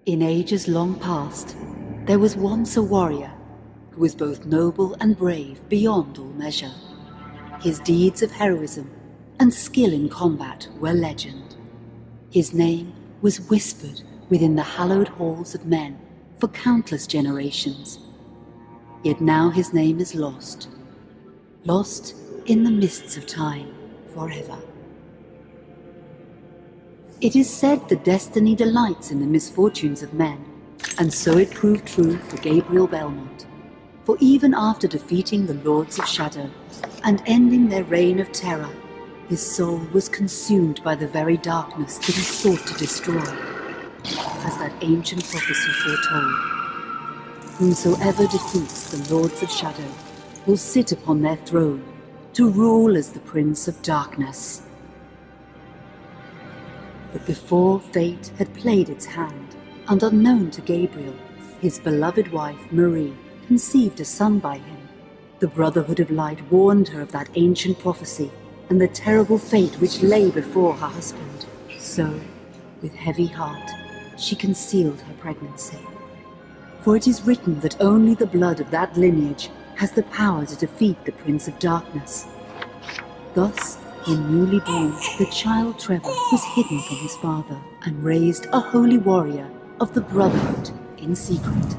In ages long past, there was once a warrior who was both noble and brave beyond all measure. His deeds of heroism and skill in combat were legend. His name was whispered within the hallowed halls of men for countless generations. Yet now his name is lost in the mists of time forever. It is said that destiny delights in the misfortunes of men, and so it proved true for Gabriel Belmont. For even after defeating the Lords of Shadow and ending their reign of terror, his soul was consumed by the very darkness that he sought to destroy, as that ancient prophecy foretold. Whomsoever defeats the Lords of Shadow will sit upon their throne to rule as the Prince of Darkness. But before fate had played its hand, and unknown to Gabriel, his beloved wife Marie conceived a son by him. The Brotherhood of Light warned her of that ancient prophecy and the terrible fate which lay before her husband. So, with heavy heart, she concealed her pregnancy. For it is written that only the blood of that lineage has the power to defeat the Prince of Darkness. Thus, when newly born, the child Trevor was hidden from his father and raised a holy warrior of the Brotherhood in secret,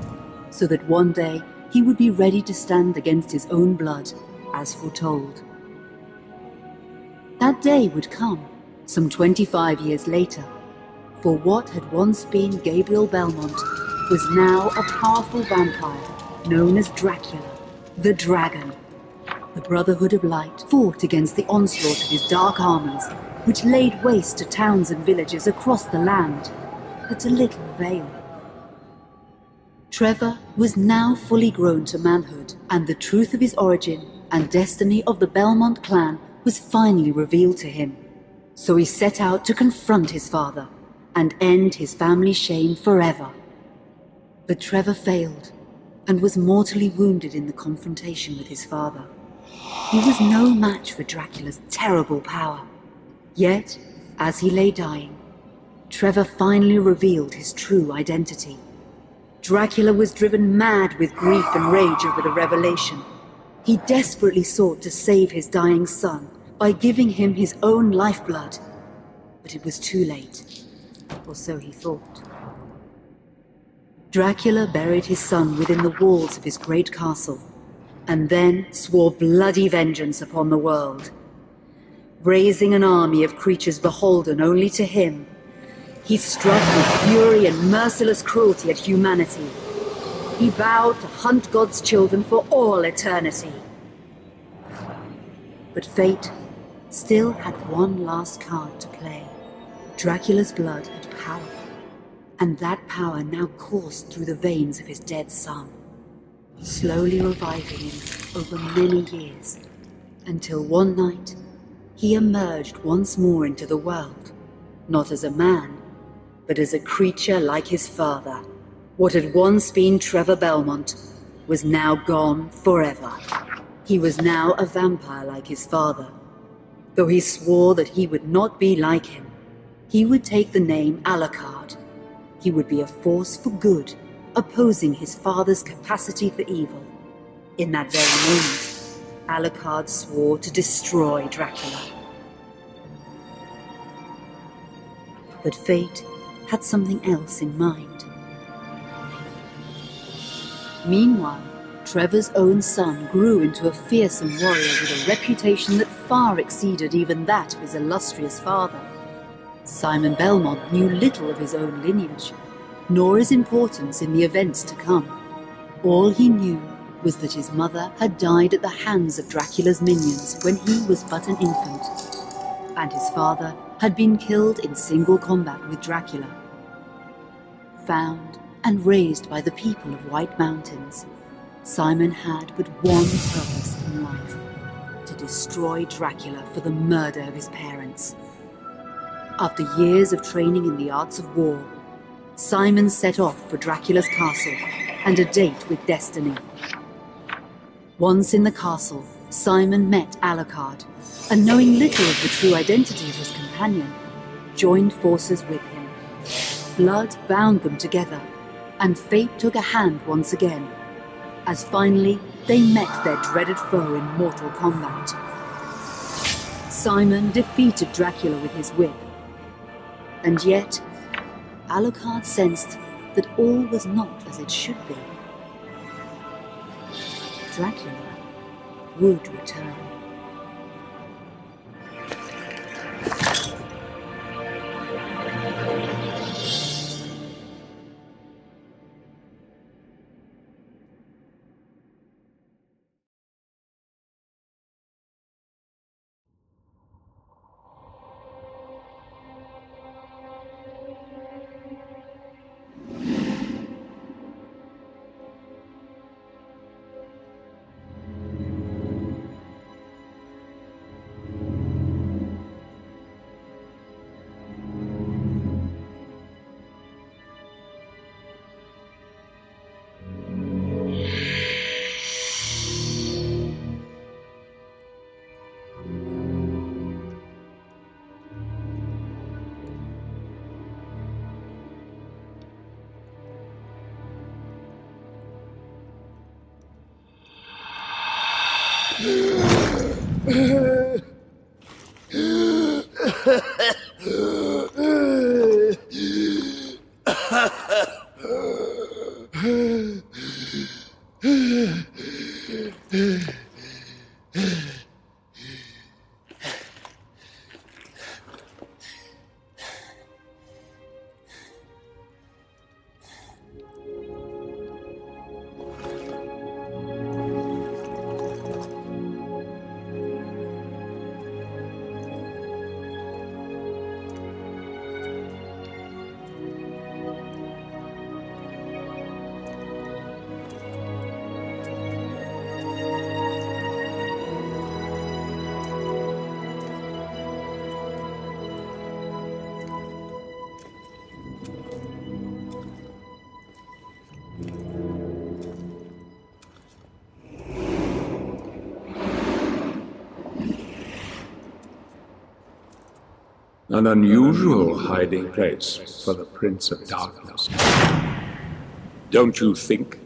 so that one day he would be ready to stand against his own blood, as foretold. That day would come, some 25 years later, for what had once been Gabriel Belmont was now a powerful vampire known as Dracula, the Dragon. The Brotherhood of Light fought against the onslaught of his dark armies, which laid waste to towns and villages across the land, but to little avail. Trevor was now fully grown to manhood, and the truth of his origin and destiny of the Belmont clan was finally revealed to him. So he set out to confront his father and end his family's shame forever. But Trevor failed and was mortally wounded in the confrontation with his father. He was no match for Dracula's terrible power. Yet, as he lay dying, Trevor finally revealed his true identity. Dracula was driven mad with grief and rage over the revelation. He desperately sought to save his dying son by giving him his own lifeblood. But it was too late, or so he thought. Dracula buried his son within the walls of his great castle, and then swore bloody vengeance upon the world. Raising an army of creatures beholden only to him, he struck with fury and merciless cruelty at humanity. He vowed to hunt God's children for all eternity. But fate still had one last card to play. Dracula's blood had power, and that power now coursed through the veins of his dead son, slowly reviving him over many years, until one night he emerged once more into the world, not as a man, but as a creature like his father. What had once been Trevor Belmont was now gone forever. He was now a vampire like his father. Though he swore that he would not be like him, he would take the name Alucard. He would be a force for good, opposing his father's capacity for evil. In that very moment, Alucard swore to destroy Dracula. But fate had something else in mind. Meanwhile, Trevor's own son grew into a fearsome warrior with a reputation that far exceeded even that of his illustrious father. Simon Belmont knew little of his own lineage, nor his importance in the events to come. All he knew was that his mother had died at the hands of Dracula's minions when he was but an infant, and his father had been killed in single combat with Dracula. Found and raised by the people of White Mountains, Simon had but one purpose in life: to destroy Dracula for the murder of his parents. After years of training in the arts of war, Simon set off for Dracula's castle and a date with destiny. Once in the castle, Simon met Alucard, and knowing little of the true identity of his companion, joined forces with him. Blood bound them together, and fate took a hand once again, as finally they met their dreaded foe in mortal combat. Simon defeated Dracula with his whip, and yet Alucard sensed that all was not as it should be. Dracula would return. An unusual hiding place for the Prince of Darkness. Don't you think?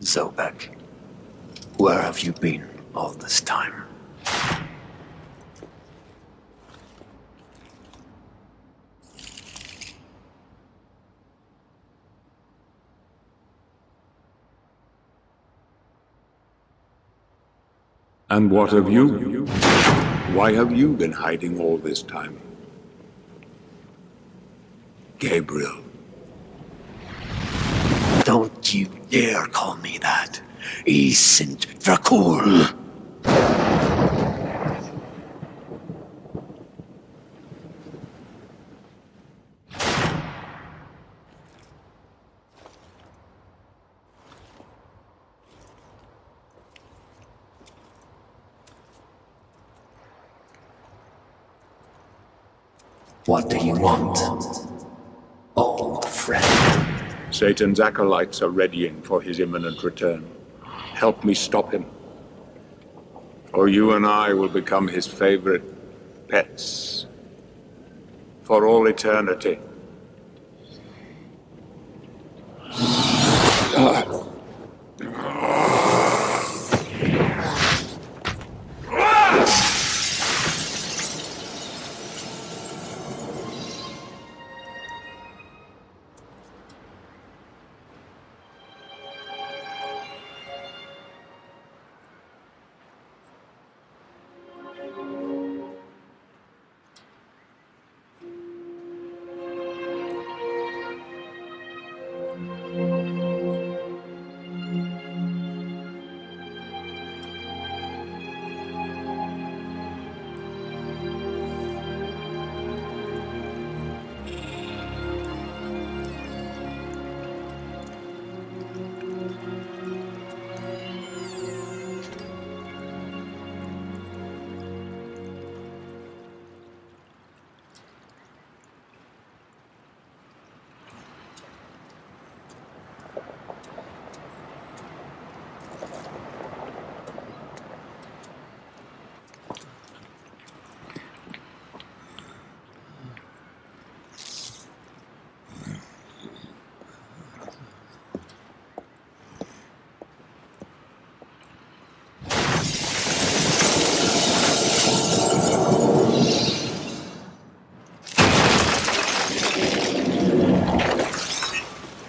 Zobek, where have you been all this time? And what of you? Why have you been hiding all this time? Gabriel. Don't you dare call me that. Saint Dracul. What do you want, old friend? Satan's acolytes are readying for his imminent return. Help me stop him, or you and I will become his favorite pets for all eternity.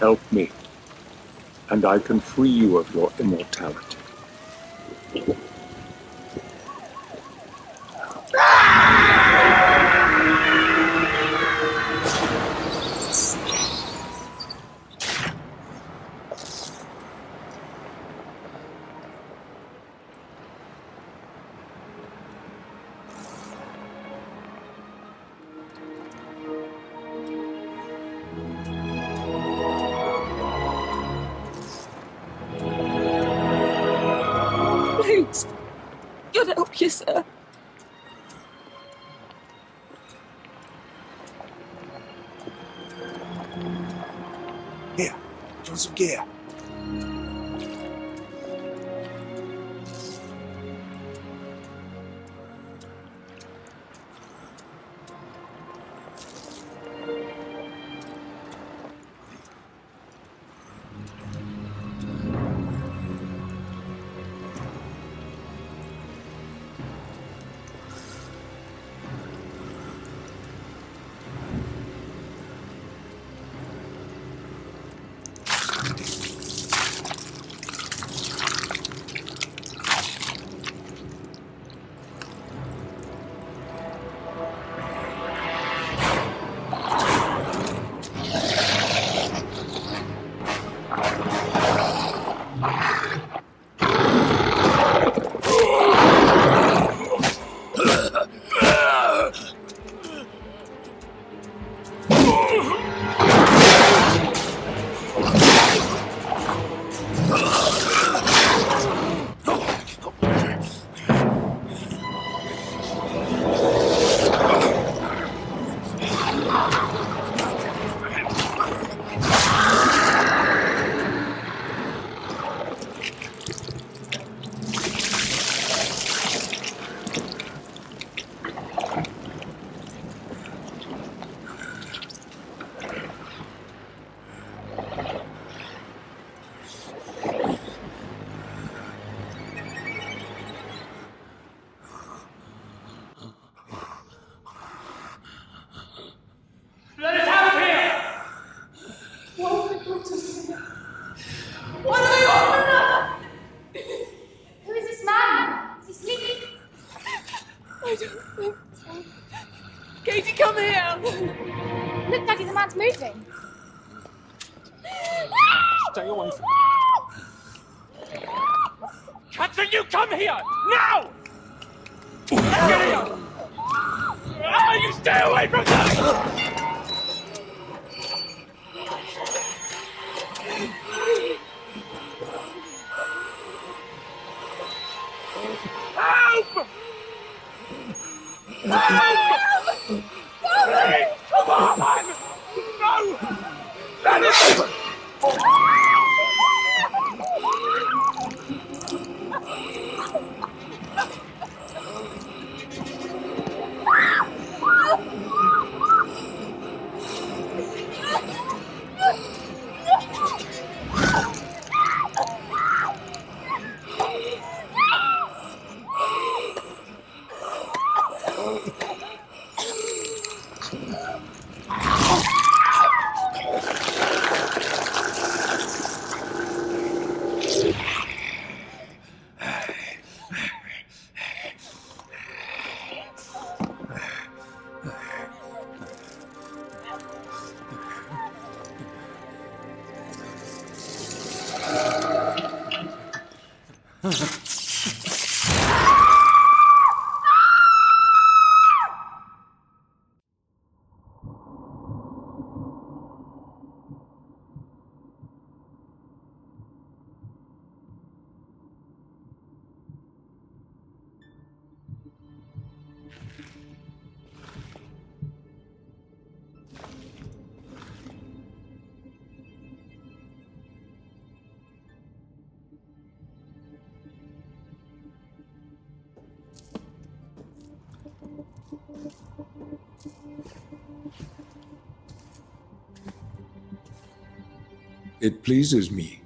Help me, and I can free you of your immortality. Please, God help you, sir. Here, join some gear. Katie, come here! Look, Daddy, the man's moving. Stay away from me. Catherine, you come here! Now! Get here! You stay away from them! Help! Help! Please, come on! No! Let it... It pleases me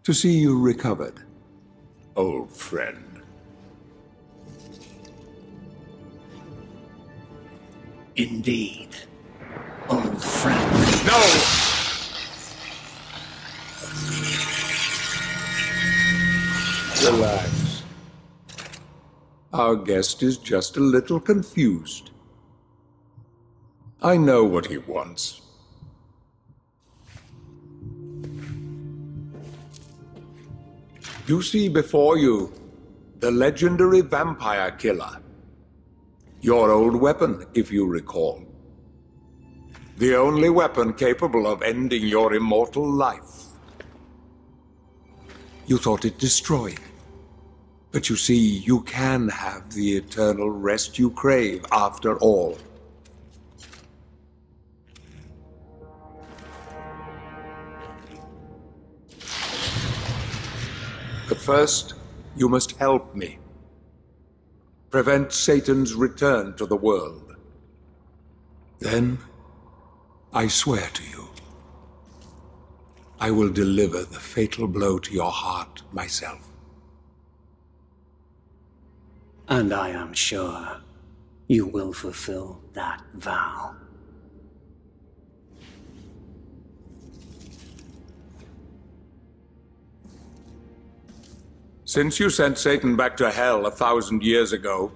to see you recovered, old friend. Indeed, old friend. No! Relax. Our guest is just a little confused. I know what he wants. You see before you the legendary vampire killer. Your old weapon, if you recall. The only weapon capable of ending your immortal life. You thought it destroyed. But you see, you can have the eternal rest you crave after all. But first, you must help me. Prevent Satan's return to the world. Then, I swear to you, I will deliver the fatal blow to your heart myself. And I am sure you will fulfill that vow. Since you sent Satan back to hell 1,000 years ago,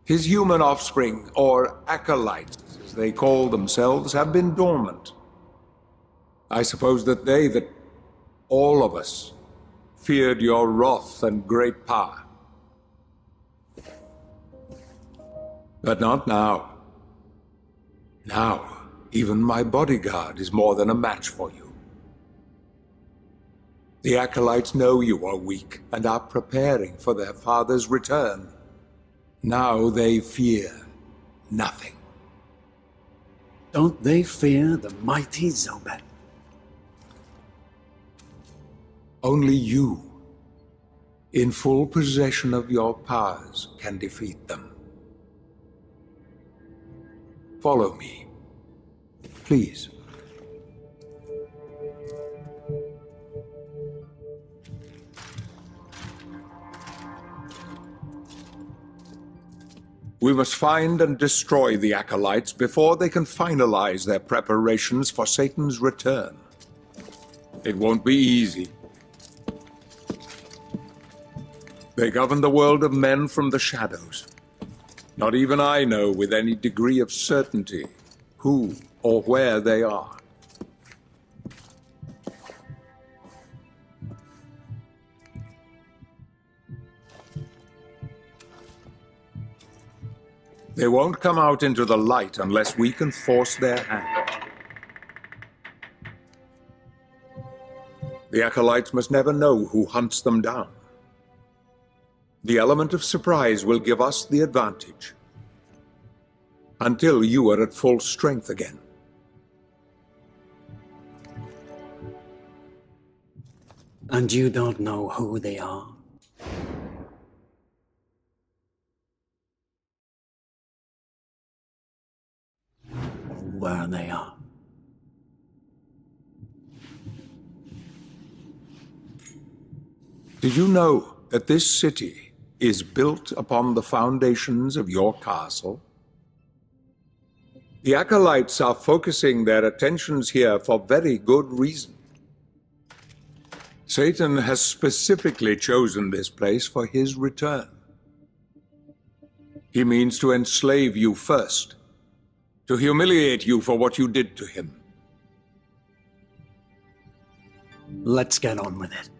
his human offspring, or acolytes, as they call themselves, have been dormant. I suppose that all of us, feared your wrath and great power. But not now. Now, even my bodyguard is more than a match for you. The acolytes know you are weak and are preparing for their father's return. Now they fear nothing. Don't they fear the mighty Zobek? Only you, in full possession of your powers, can defeat them. Follow me, please. We must find and destroy the acolytes before they can finalize their preparations for Satan's return. It won't be easy. They govern the world of men from the shadows. Not even I know with any degree of certainty who or where they are. They won't come out into the light unless we can force their hand. The acolytes must never know who hunts them down. The element of surprise will give us the advantage. Until you are at full strength again. And you don't know who they are? Where they are. Did you know that this city is built upon the foundations of your castle? The acolytes are focusing their attentions here for very good reason. Satan has specifically chosen this place for his return. He means to enslave you first, to humiliate you for what you did to him. Let's get on with it.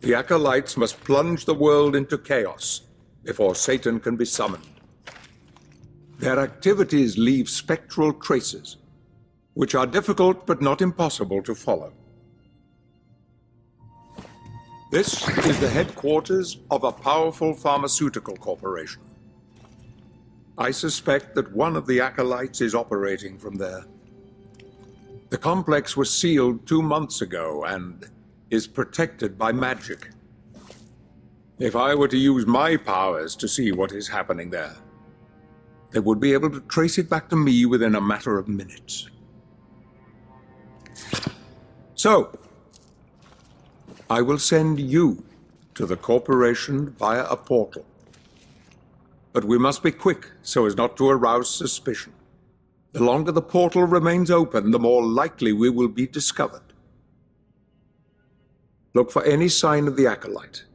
The acolytes must plunge the world into chaos before Satan can be summoned. Their activities leave spectral traces, which are difficult but not impossible to follow. This is the headquarters of a powerful pharmaceutical corporation. I suspect that one of the acolytes is operating from there. The complex was sealed 2 months ago and is protected by magic. If I were to use my powers to see what is happening there, they would be able to trace it back to me within a matter of minutes. So, I will send you to the corporation via a portal. But we must be quick so as not to arouse suspicion. The longer the portal remains open, the more likely we will be discovered. Look for any sign of the Acolyte,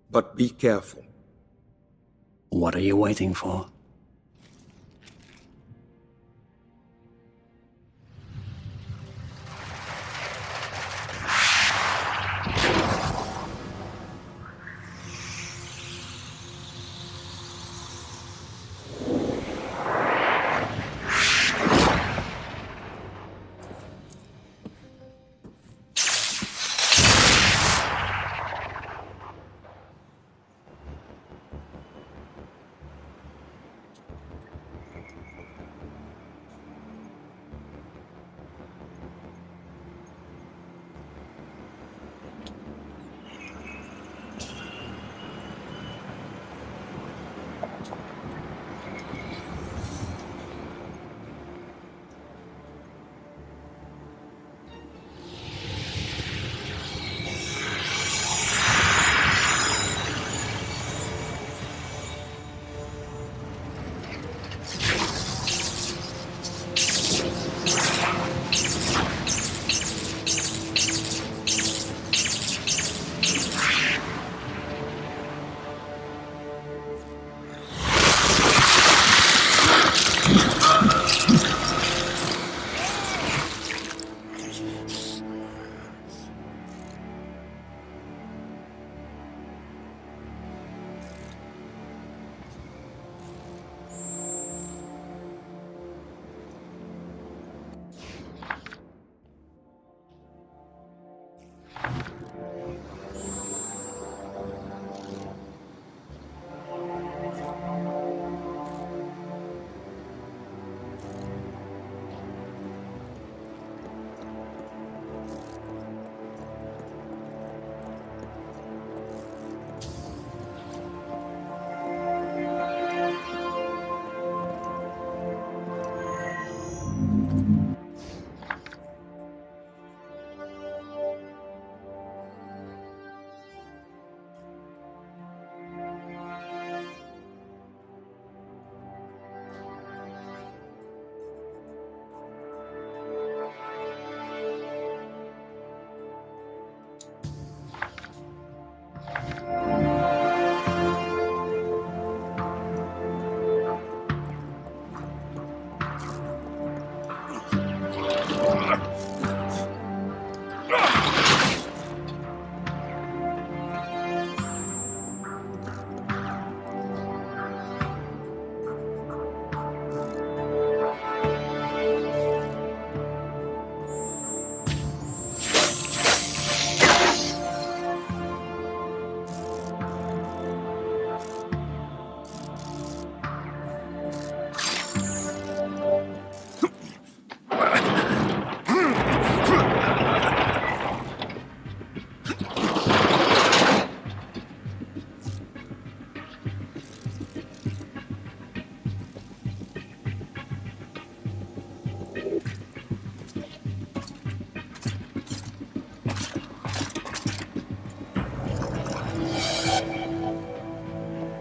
but be careful. What are you waiting for?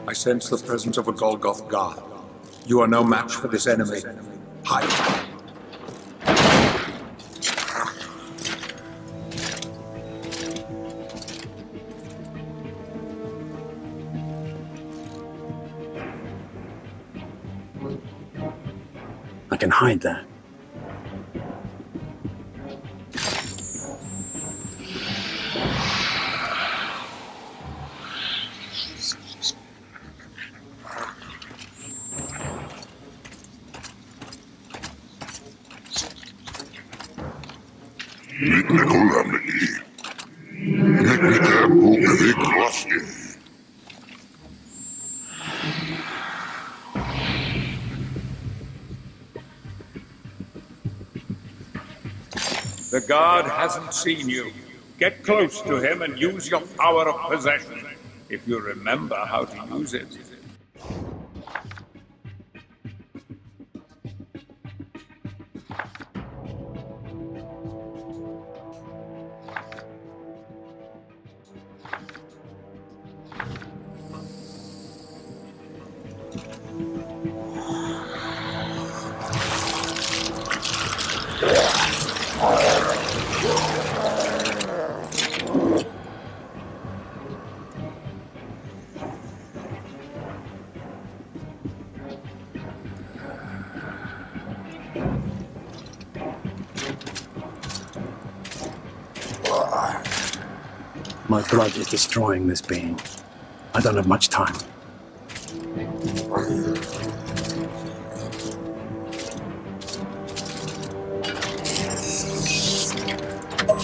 I sense the presence of a Golgoth guard. You are no match for this enemy. Hide. I can hide there. The guard hasn't seen you. Get close to him and use your power of possession, if you remember how to use it. My blood is destroying this being. I don't have much time.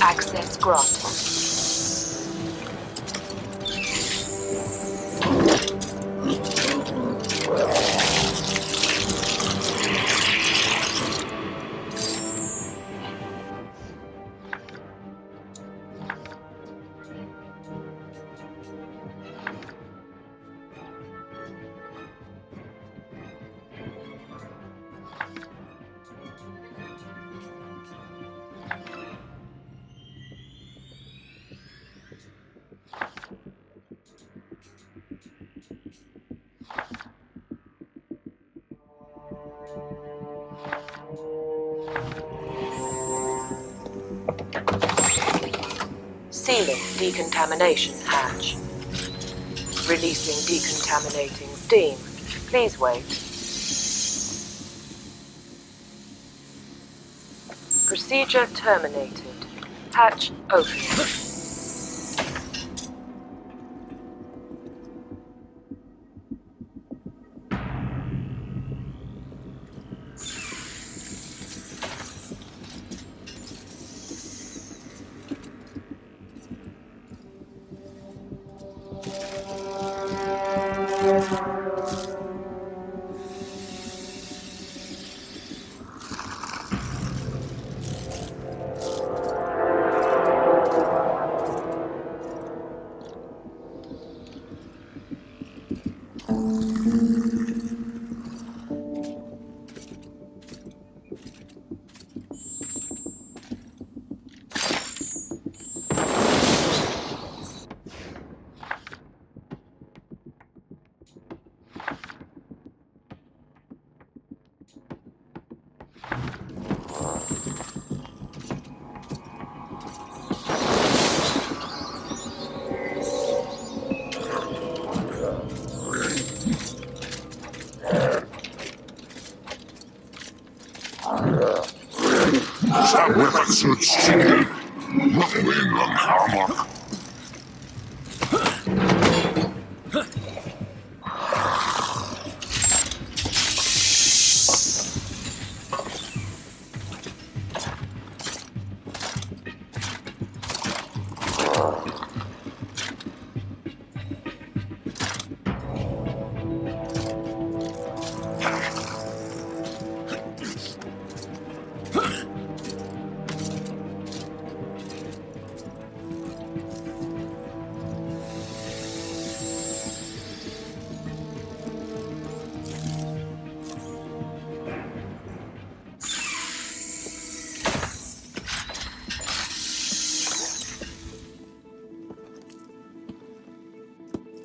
Access granted. Sealing decontamination hatch. Releasing decontaminating steam. Please wait. Procedure terminated. Hatch open.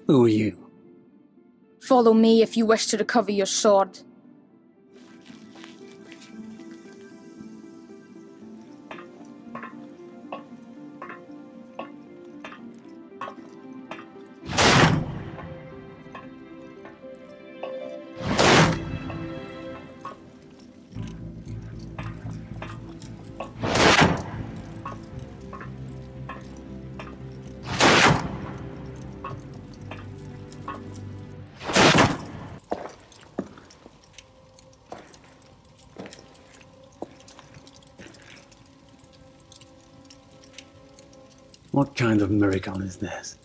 Who are you? Follow me if you wish to recover your sword. What kind of miracle is this?